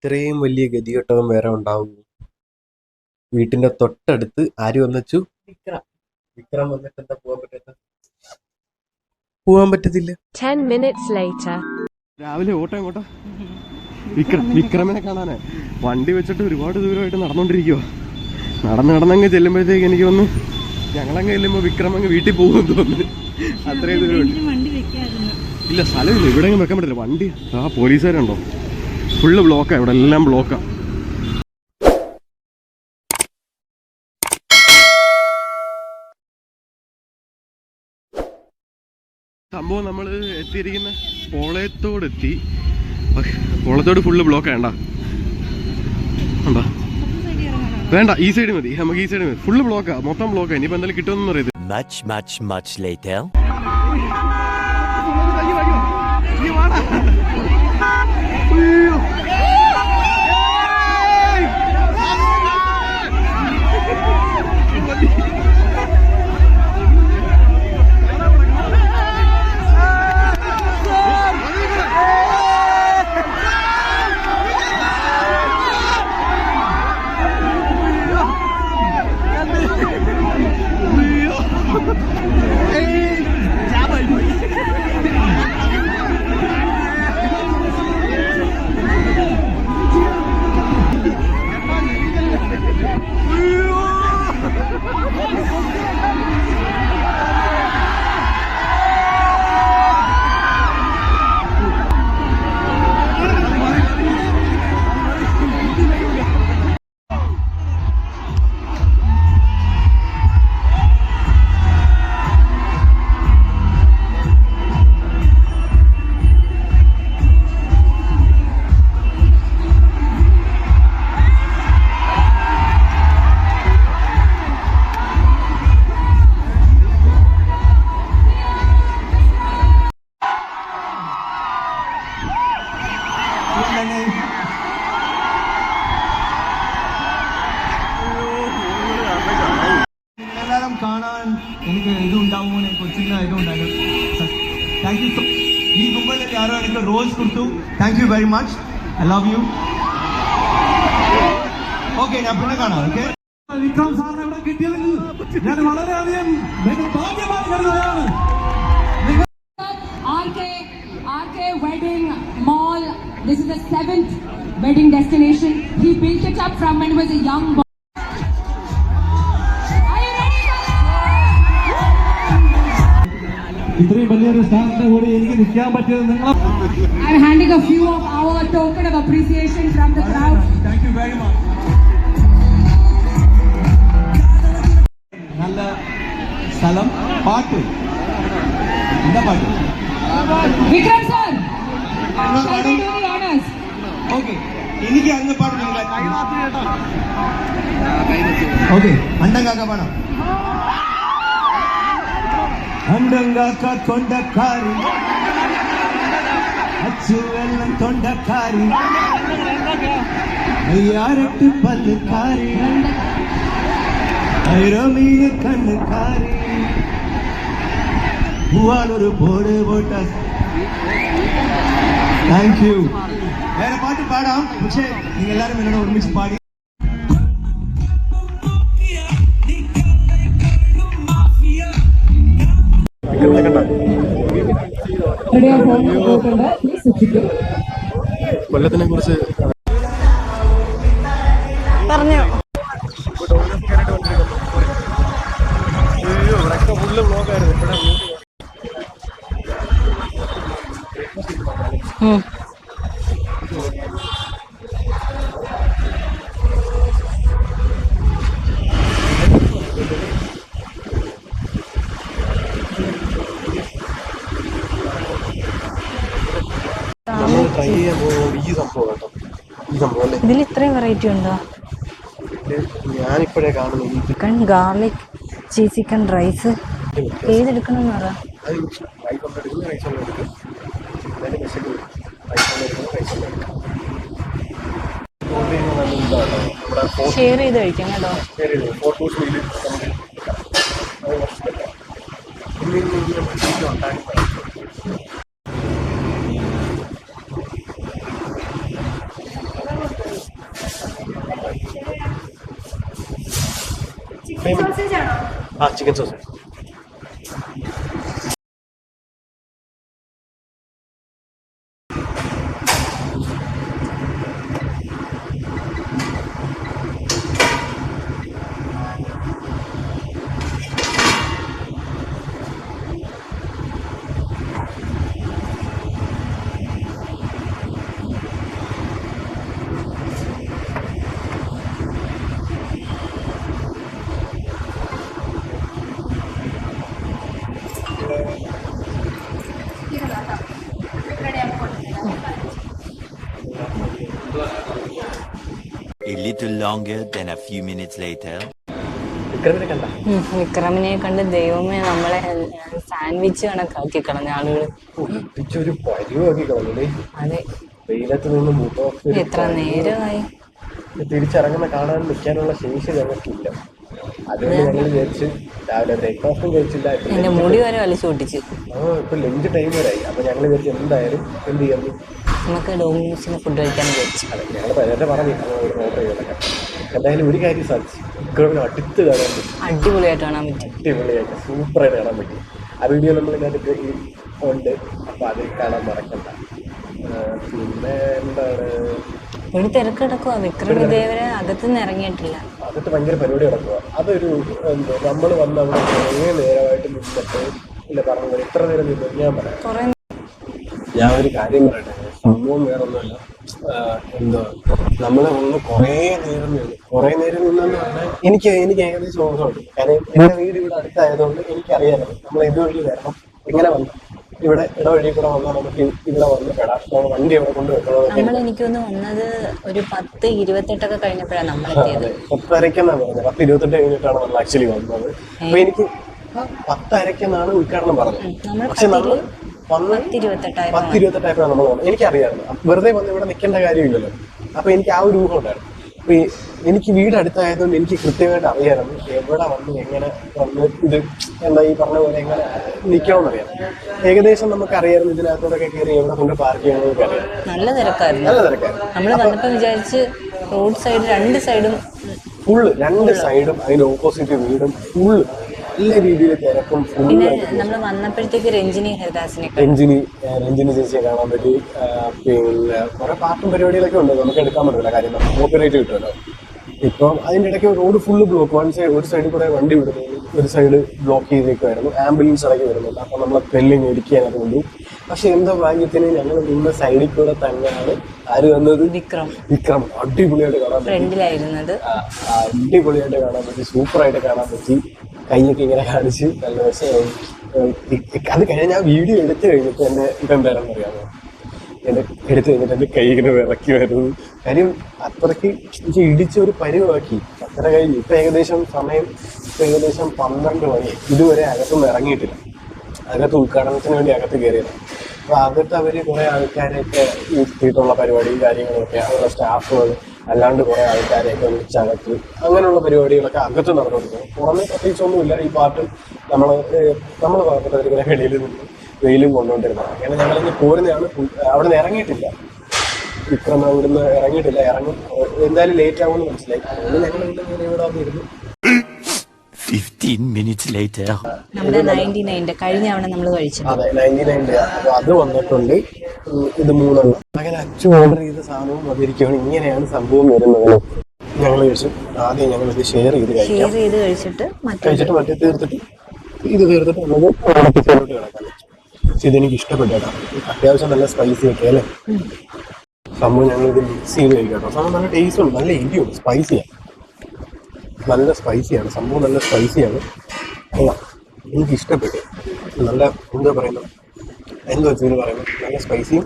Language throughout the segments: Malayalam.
ഇത്രയും വലിയ ഗതികെട്ടവൻ വേറെ ഉണ്ടാവും? വീട്ടിന്റെ തൊട്ടടുത്ത് ആര് വന്നു? വിക്രം വന്നിട്ട് എന്താ പോവാൻ പറ്റത്തില്ല. 10 minutes later. രാവിലെ ഓട്ടം വിക്രമിനെ കാണാനേ വണ്ടി വെച്ചിട്ട് ഒരുപാട് ദൂരമായിട്ട് നടന്നുകൊണ്ടിരിക്കുക. നടന്നങ്ങ് ചെല്ലുമ്പോഴത്തേക്ക് എനിക്ക് വന്ന് ഞങ്ങളങ്ങ് ചെല്ലുമ്പോൾ വിക്രം അങ്ങ് വീട്ടിൽ പോകുമെന്ന് തോന്നുന്നു. അത്രയും ദൂരം ഇല്ല, സ്ഥലമില്ല, ഇവിടെ അങ്ങ് വെക്കാൻ പറ്റില്ല. വണ്ടി പോലീസുകാരുണ്ടോ, ഫുള്ള് ബ്ലോക്കാണ്, ഇവിടെ എല്ലാം ബ്ലോക്കാണ്. സംഭവം നമ്മൾ എത്തിയിരിക്കുന്ന പോളയത്തോടെത്തി. പോളത്തോട് ഫുള്ള് ബ്ലോക്കാണ്. വേണ്ട, ഈ സൈഡ് മതി, നമുക്ക് ഈ സൈഡ് മതി. ഫുള്ള് ബ്ലോക്കാ, മൊത്തം ബ്ലോക്കാ. ഇനിയിപ്പോൾ എന്തായാലും കിട്ടുമെന്ന് അറിയത്. കാണാൻ എനിക്ക് ഇതുണ്ടാവുമോ, കൊച്ചിന് ഇതുണ്ടായിരുന്നു. Thank you. ഈ മുമ്പിൽ ആരോ എനിക്ക് റോസ് കൊടുത്തു. Thank you very much. I love you. Okay, ഞാൻ പിന്നെ കാണാം. ഓക്കെ, വിക്രം സാറിനെ ഇവിടെ കിട്ടിയതിൽ ഞാൻ വളരെയധികം ഭാഗ്യമായി കരുതുകയാണ്. RK Wedding Mall. This is the 7th wedding destination. He built it up from when he was a young boy. ഇത്രയും വലിയൊരു സ്ഥാനത്ത് കൂടി എനിക്ക് നിൽക്കാൻ പറ്റിയത് നിങ്ങൾ. I'm handing a few of our token of appreciation from the crowd. Thank you very much. നല്ല സ്ഥലം. പാട്ട് എന്താ പാട്ട്? Vikram sir, shall we do the honors? Okay, എനിക്ക് അങ്ങ് പാട്ട്. ഓക്കെ, അണ്ടങ്കാക്ക പാടാം. അണ്ടങ്കാക്ക തൊണ്ടക്കാരി, അച്ചുവെള്ളം തൊണ്ടക്കാരി, അയ്യാരട്ട് പല്ലുകാരി, ഐരമീന് കണ്ണുകാരി, പൂവാളൊരു പോട് പോട്ട. Thank you. വേറെ പാട്ട് പാടാം, പക്ഷേ നിങ്ങൾ എല്ലാവരും എന്നോട് ഒരുമിച്ച് പാടി. കൊല്ലത്തിനെ കുറിച്ച് പറഞ്ഞോ. ഫുള്ള് ബ്ലോക്കായിരുന്നു. ട്രൈ ചെയ്യാൻ പോകുന്നത് ഈ സംഭവം കേട്ടോ. ഈ സംഭവം അല്ലേ, ഇതിൽ ഇത്രയും വെറൈറ്റി ഉണ്ടോ? ഞാനിപ്പോഴേ കാണുന്നു. Chicken garlic cheese chicken rice ഏതെടുക്കണം എന്ന് പറയാം. ഷെയർ ചെയ്ത് കഴിക്കാം കേട്ടോ. ആ chicken sausage. A little longer than a few minutes later. വിക്രമിനെ കണ്ട വിക്രമിനെ കണ്ട് ദൈവമേ നമ്മളെ സാൻഡ്വിച്ച് കണക്കാക്കി കളഞ്ഞ ആളുകൾ. ഒരു പരിവാക്കി കളഞ്ഞേ. അതെ, വെയിലത്ത് നിന്ന് മുഖം എത്ര നേരമായി. തിരിച്ചിറങ്ങുന്ന കാണാൻ നിൽക്കാനുള്ള ശേഷി ഞങ്ങൾക്കില്ല. അതുകൊണ്ട് ഞങ്ങൾ വിചാരിച്ച് രാവിലെ ബ്രേക്ക്ഫാസ്റ്റും കഴിച്ചില്ല. എന്റെ മുടി വരെ വലിച്ചു പൊട്ടിച്ചു. ഇപ്പൊ ലഞ്ച് ടൈം വരായി. അപ്പൊ ഞങ്ങൾ വിചാരിച്ചു എന്തായാലും എന്ത് ചെയ്യാം, നമുക്ക് ഡോമിനോസിന് ഫുഡ് കഴിക്കാൻ വിചാരിച്ചു. അതെ, ഞങ്ങൾ പലരുടെ പറഞ്ഞു ഒരു ഓർഡർ ചെയ്തൊക്കെ. എന്തായാലും ഒരു കാര്യം സാധിച്ചു, ഇക്കോടെ അടുത്ത് കാണാൻ പറ്റും. അടിപൊളിയായിട്ട് കാണാൻ പറ്റും. അടിപൊളിയായിട്ട് സൂപ്പറായിട്ട് കാണാൻ പറ്റും. ആ വീഡിയോ നമ്മളിതിനകത്ത് ഉണ്ട്, അപ്പൊ അത് കാണാൻ മറക്കണ്ട. പിന്നെ എന്താണ്, ഒരു തിരക്ക് കിടക്കുക. വിക്രം ഇതേവരെ അകത്തുനിന്ന് ഇറങ്ങിയിട്ടില്ല. അകത്ത് ഭയങ്കര പരിപാടി നടക്കുക. അതൊരു എന്തോ നമ്മൾ വന്ന് അവിടെ കുറേ നേരമായിട്ട് നിന്നിട്ട് ഇല്ല പറഞ്ഞു ഇത്ര നേരം നിന്നു. ഞാൻ പറയാം, ഞാൻ ഒരു കാര്യം പറയട്ടെ. സംഭവം വേറൊന്നുമല്ല, എന്തോ നമ്മൾ ഒന്ന് കുറേ നേരം നിന്നെന്ന് പറഞ്ഞാൽ എനിക്ക് ഏകദേശം ഓർമ്മയുണ്ട്. കാരണം എൻ്റെ വീട് ഇവിടെ അടുത്തായതുകൊണ്ട് എനിക്കറിയാമല്ലോ നമ്മൾ ഇതുവഴി വരണം, എങ്ങനെ വന്നു ഇവിടെ ഇടവഴി കൂടെ വന്നാൽ നമുക്ക് ഇവിടെ വന്ന് പെടാം, വണ്ടി അവിടെ കൊണ്ടുവെക്കണം. നമ്മൾ എനിക്കൊന്ന് വന്നത് ഒരു 10:28 കഴിഞ്ഞപ്പോഴാണ് നമ്മൾ എത്തിയത്. 10:30 പറഞ്ഞത്. 10:28 കഴിഞ്ഞിട്ടാണ് നമ്മൾ ആക്ച്വലി വന്നത്. അപ്പൊ എനിക്ക് 10:30 ഉദ്ഘാടനം പറഞ്ഞത്. പക്ഷെ നമ്മൾ 10:28 നമ്മൾ വന്നത്. എനിക്കറിയാമായിരുന്നു, വെറുതെ വന്ന് ഇവിടെ നിൽക്കേണ്ട കാര്യമില്ലല്ലോ. അപ്പൊ എനിക്ക് ആ ഒരു ഊഹം ഉണ്ടായിരുന്നു. അപ്പൊ എനിക്ക് വീട് അടുത്തായതുകൊണ്ട് എനിക്ക് കൃത്യമായിട്ട് അറിയാമായിരുന്നു എവിടെ വന്ന് എങ്ങനെ വന്ന് ഇത് എന്താ ഈ പറഞ്ഞ പോലെ എങ്ങനെ നിൽക്കണമെന്നറിയാം. ഏകദേശം നമുക്ക് അറിയാമായിരുന്നു ഇതിനകത്തോടൊക്കെ കയറി എവിടെ കൊണ്ട് പാർക്ക് ചെയ്യണമെന്നൊക്കെ അറിയാം. നല്ല തിരക്കായിരുന്നു. നമ്മൾ വന്നപ്പോ വിചാരിച്ച് റോഡ് സൈഡ് രണ്ട് സൈഡും ഫുള്ള്, രണ്ട് സൈഡും അതിന്റെ ഓപ്പോസിറ്റ് വീടും ഫുള്ള് നല്ല രീതിയിൽ തിരക്കും. പിന്നെ നമ്മൾ വന്നപ്പോഴത്തേക്ക് രഞ്ജിനി ചേച്ചിയെ കാണാൻ പറ്റി. പിന്നെ കുറെ പാട്ടും പരിപാടികളൊക്കെ ഉണ്ട്, നമുക്ക് എടുക്കാൻ പറ്റില്ല, കാര്യം കോപ്പിറൈറ്റ് കിട്ടുമല്ലോ. ഇപ്പം അതിൻ്റെ ഇടയ്ക്ക് റോഡ് ഫുള്ള് ബ്ലോക്ക്. ഒരു സൈഡിൽ കൂടെ വണ്ടി വിടുന്നു, ഒരു സൈഡ് ബ്ലോക്ക് ചെയ്തേക്കുമായിരുന്നു. ആംബുലൻസ് ഇടയ്ക്ക് വരുന്നുണ്ട്. അപ്പം നമ്മളെ പെല്ലിങ് ഇടിക്കാനൊക്കെ കൊണ്ടു. പക്ഷെ എന്തോ ഭാഗ്യത്തിന് ഞങ്ങൾ നിന്ന സൈഡിൽ കൂടെ തന്നെയാണ് ആര് വന്നത്, വിക്രം. അടിപൊളിയായിട്ട് കാണാൻ പറ്റി, ഫ്രണ്ടിലായിരുന്നത്. അടിപൊളിയായിട്ട് കാണാൻ പറ്റി, സൂപ്പറായിട്ട് കാണാൻ പറ്റി. കൈയൊക്കെ ഇങ്ങനെ കാണിച്ച് നല്ല രസം. അത് കഴിഞ്ഞ് ആ വീഡിയോ എടുത്തു കഴിഞ്ഞിട്ട് എൻ്റെ ഇതെന്താണെന്ന് അറിയാമോ, എടുത്തു കഴിഞ്ഞിട്ട് എൻ്റെ കൈ ഇങ്ങനെ വിറക്കി വരുന്നു. കാര്യം അത്രയ്ക്ക് ഇടിച്ച ഒരു പരിവാക്കി. അത്ര കഴിഞ്ഞു. ഇപ്പം ഏകദേശം 12 മണി. ഇതുവരെ അകത്തൊന്നും ഇറങ്ങിയിട്ടില്ല. അകത്ത് ഉദ്ഘാടനത്തിന് വേണ്ടി അകത്ത് കയറിയത്. അപ്പോൾ അകത്ത് അവർ കുറേ ആൾക്കാരെയൊക്കെ ഇരുത്തിയിട്ടുള്ള പരിപാടിയും കാര്യങ്ങളൊക്കെ, അവരുടെ സ്റ്റാഫുകൾ അല്ലാണ്ട് കുറേ ആൾക്കാരെയൊക്കെ വിളിച്ചകത്ത് അങ്ങനെയുള്ള പരിപാടികളൊക്കെ അകത്ത് നടന്നുകൊണ്ടിരിക്കും. പുറമെ പ്രത്യേകിച്ചൊന്നുമില്ല. ഈ പാട്ടും നമ്മൾ പാർപ്പിട്ടവരിങ്ങനെ വെളിയിൽ നിന്ന് വെയിലും കൊണ്ടുകൊണ്ടിരുന്നത്. അങ്ങനെ ഞങ്ങളിന്ന് പോരുന്നതാണ്. അവിടെ നിന്ന് ഇറങ്ങിയിട്ടില്ല, വിക്രം അവിടുന്ന് ഇറങ്ങിയിട്ടില്ല. ഇറങ്ങും എന്തായാലും ലേറ്റ് ആവുമെന്ന് മനസ്സിലായി. അതുകൊണ്ട് ഞങ്ങൾ ഇവിടെ വന്നിരുന്നു. 15 minutes later. നമ്മുടെ 99 കഴിഞ്ഞ തവണ നമ്മൾ കഴിച്ചു. അതെ, 99. അപ്പൊ അത് വന്നിട്ടുണ്ട്. ഇത് 3 അങ്ങനെ അച്ചു ഓർഡർ ചെയ്ത സാധനവും വന്നിരിക്കുകയാണ്. ഇങ്ങനെയാണ് സംഭവം വരുന്നത്. ഞങ്ങൾ കഴിച്ചു. ആദ്യം ഞങ്ങൾ ഇത് ഷെയർ ചെയ്ത് കഴിച്ചിട്ട് മറ്റേ തീർത്തിട്ട് നമുക്ക് കിച്ചണിലോട്ട് കിടക്കാൻ വെച്ചു. ഇതെനിക്ക് ഇഷ്ടപ്പെട്ടേട്ടാ. അത്യാവശ്യം നല്ല സ്പൈസി ഒക്കെ അല്ലേ സംഭവം. ഞങ്ങൾ ഇത് മിക്സ് ചെയ്ത് കഴിക്കാം. സംഭവം നല്ല ടേസ്റ്റ് ഉണ്ട്, നല്ല എരിയുണ്ട്, സ്പൈസിയാണ്, നല്ല സ്പൈസിയാണ് സംഭവം, നല്ല സ്പൈസിയാണ്. എനിക്ക് ഇഷ്ടപ്പെട്ടു. നല്ല എന്താ പറയുന്നത്, എന്താ വെച്ചാൽ പറയുന്നത്, നല്ല സ്പൈസിയും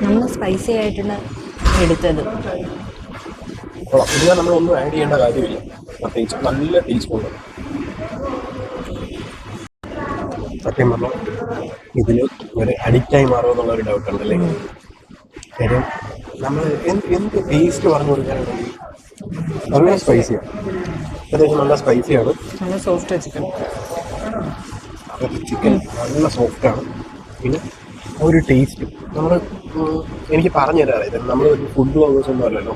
നമ്മൾ സ്പൈസി ആയിട്ടാണ് എടുത്തത്. ഇതിൽ നമ്മളൊന്നും ആഡ് ചെയ്യേണ്ട കാര്യമില്ല. പ്രത്യേകിച്ച് നല്ല ടേസ്റ്റ് ഉണ്ട്. സത്യം പറഞ്ഞാൽ ഇതിൽ ഒരു അഡിക്റ്റായി മാറുമെന്നുള്ളൊരു ഡൗട്ട് ഉണ്ടല്ലേ. കാര്യം നമ്മൾ എന്ത് ടേസ്റ്റ് പറഞ്ഞു കൊടുക്കാനുണ്ടെങ്കിൽ നല്ല സ്പൈസിയാണ്, അത്യാവശ്യം നല്ല സ്പൈസിയാണ്. നല്ല സോഫ്റ്റ് ചിക്കൻ നല്ല സോഫ്റ്റാണ്. പിന്നെ ഒരു ടേസ്റ്റ് എനിക്ക് പറഞ്ഞു തരാം. ഇത് നമ്മൾ ഒരു ഫുഡ് ബ്ലോഗേഴ്സ് ഒന്നും അല്ലല്ലോ.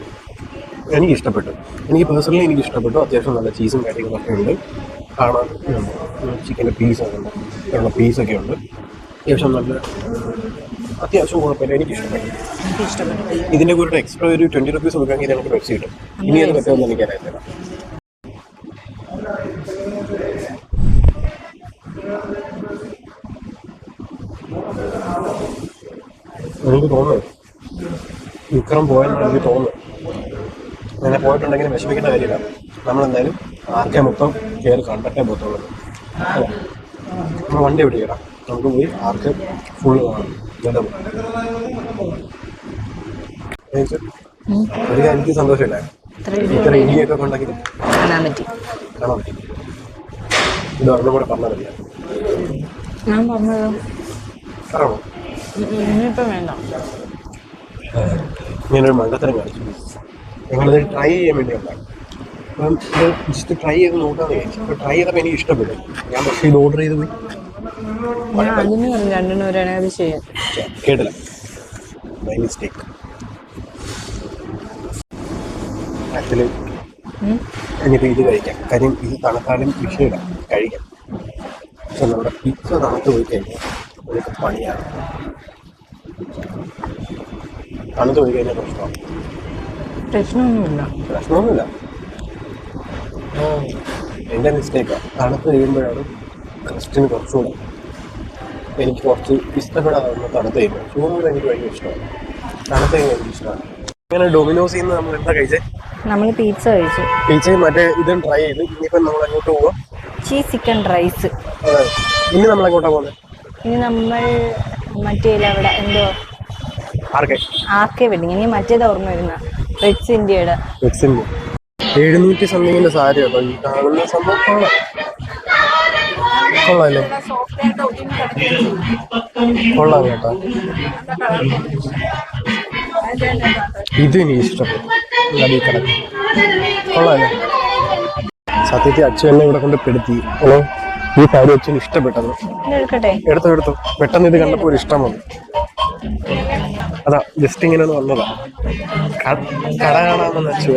എനിക്ക് ഇഷ്ടപ്പെട്ടു. എനിക്ക് പേഴ്സണലി എനിക്ക് ഇഷ്ടപ്പെട്ടു. അത്യാവശ്യം നല്ല ചീസും കാര്യങ്ങളൊക്കെ ഉണ്ട്. കാണാൻ ചിക്കൻ്റെ പീസൊക്കെ ഉണ്ട്, പീസൊക്കെ ഉണ്ട്. അത്യാവശ്യം നല്ല അത്യാവശ്യം കുഴപ്പമില്ല. എനിക്ക് ഇഷ്ടപ്പെട്ടു. ഇതിൻ്റെ കൂടെ എക്സ്ട്രാ ഒരു 20 rupees കൊടുക്കാമെങ്കിൽ നമുക്ക് പെപ്സി കിട്ടും. ഇനി അത് പറ്റുമെന്ന് എനിക്കറിയത്തില്ല. എനിക്ക് തോന്നുന്നു വിക്രം പോയെന്നാണ് എനിക്ക് തോന്നുന്നു. അങ്ങനെ പോയിട്ടുണ്ടെങ്കിൽ വിഷമിക്കേണ്ട കാര്യമില്ല. നമ്മളെന്തായാലും ആർക്കെ മൊത്തം കയറി കണ്ടിട്ടേ പോകത്തുള്ളൂ. അല്ലേ? നമ്മൾ വണ്ടി എവിടെ കയറാം, നമുക്ക് പോയി ആർക്ക് ഫുള്ള് കാണാം. ഒരു കാര്യം എനിക്ക് സന്തോഷമില്ല. ഇത്ര ഇടിയൊക്കെ ഉണ്ടാക്കി കാണാൻ പറ്റി. കാണാൻ പറ്റി. ഇത് അവരുടെ കൂടെ പറഞ്ഞാൽ മതിയാ. ഞാൻ പറഞ്ഞതോ പറയണോ? ഇനിയിപ്പം വേണ്ട. ഞാനൊരു മണ്ടത്തരം കാണിച്ചു. ഞങ്ങളിത് ട്രൈ ചെയ്യാൻ വേണ്ടി ഉണ്ടാകും. അപ്പം ഇത് ജസ്റ്റ് ട്രൈ ചെയ്ത് നോക്കാമെന്ന് വിചാരിച്ചു. അപ്പോൾ ട്രൈ ചെയ്തപ്പോൾ എനിക്ക് ഇഷ്ടപ്പെട്ടു. ഞാൻ പക്ഷേ ഇത് ഓർഡർ ചെയ്ത് പോയി. ഞാൻ അതിന് പറഞ്ഞു രണ്ടെണ്ണം ഒരാണത് ചെയ്യാൻ. കേട്ടില്ല, മൈ മിസ്റ്റേക്ക്. ആക്ച്വലി ഇനിയിപ്പോൾ ഇത് കഴിക്കാം. കാര്യം ഇത് തണുത്താലും വിഷയമില്ല, കഴിക്കാം. പക്ഷെ നമ്മുടെ പിസ്സ തണുത്ത് പോയി കഴിഞ്ഞാൽ നമുക്ക് പണിയാണ്. തണുത്ത് പോയി കഴിഞ്ഞാൽ പ്രശ്നമാണ്. പ്രശ്നമൊന്നുമില്ല. എൻ്റെ മിസ്റ്റേക്കാണ്. തണുത്ത് കഴിയുമ്പോഴാണ് ക്രിസ്റ്റിന് കുറച്ചുകൂടെ എനിക്ക് കുറച്ച് ഇഷ്ടപ്പെടാവുന്ന. തണുത്ത് കഴിയുമ്പോൾ ചൂട് എനിക്ക് ഭയങ്കര ഇഷ്ടമാണ്. തണുത്ത് കഴിഞ്ഞാൽ എനിക്ക് ഇഷ്ടമാണ്. അങ്ങനെ ഡൊമിനോസിൽ നിന്ന് നമ്മൾ എന്താ കഴിച്ചേ? നമ്മൾ പിസ്സ കഴിച്ചു. പിസ്സയും മറ്റേ ഇതും ട്രൈ ചെയ്ത്. ഇനിയിപ്പം നമ്മൾ അങ്ങോട്ട് പോവാം. Cheese chicken rice. ഇനി നമ്മൾ എങ്ങോട്ടാണ് പോകുന്നത്? ഇനി നമ്മൾ മറ്റേ അവിടെ എന്തോ ആർക്കെ വെഡിങ്. ഇനി മറ്റേത് ഓർമ്മ വരുന്ന റെഡ്സ് ഇന്ത്യയുടെ 700 സംതിങ്ങിന്റെ സാരി കേട്ടോ. ഈ കാണുന്ന സംഭവം കൊള്ളാല്ലേ? കൊള്ളാം കേട്ടോ. ഇത് എനിക്ക് ഇഷ്ടപ്പെട്ടു. കൊള്ളാല്ലേ? സത്യത്തിൽ അച്ഛൻ എന്നെ ഇവിടെ കൊണ്ട് പെടുത്തി. ഈ സാരി അച്ഛന് ഇഷ്ടപ്പെട്ടത്. എടുത്തു. പെട്ടെന്ന് ഇത് കണ്ടപ്പോൾ ഒരു ഇഷ്ടം വന്നു. അതാ ജസ്റ്റ് ഇങ്ങനെ വന്നതാ. കട കാണാമെന്ന് വെച്ചു.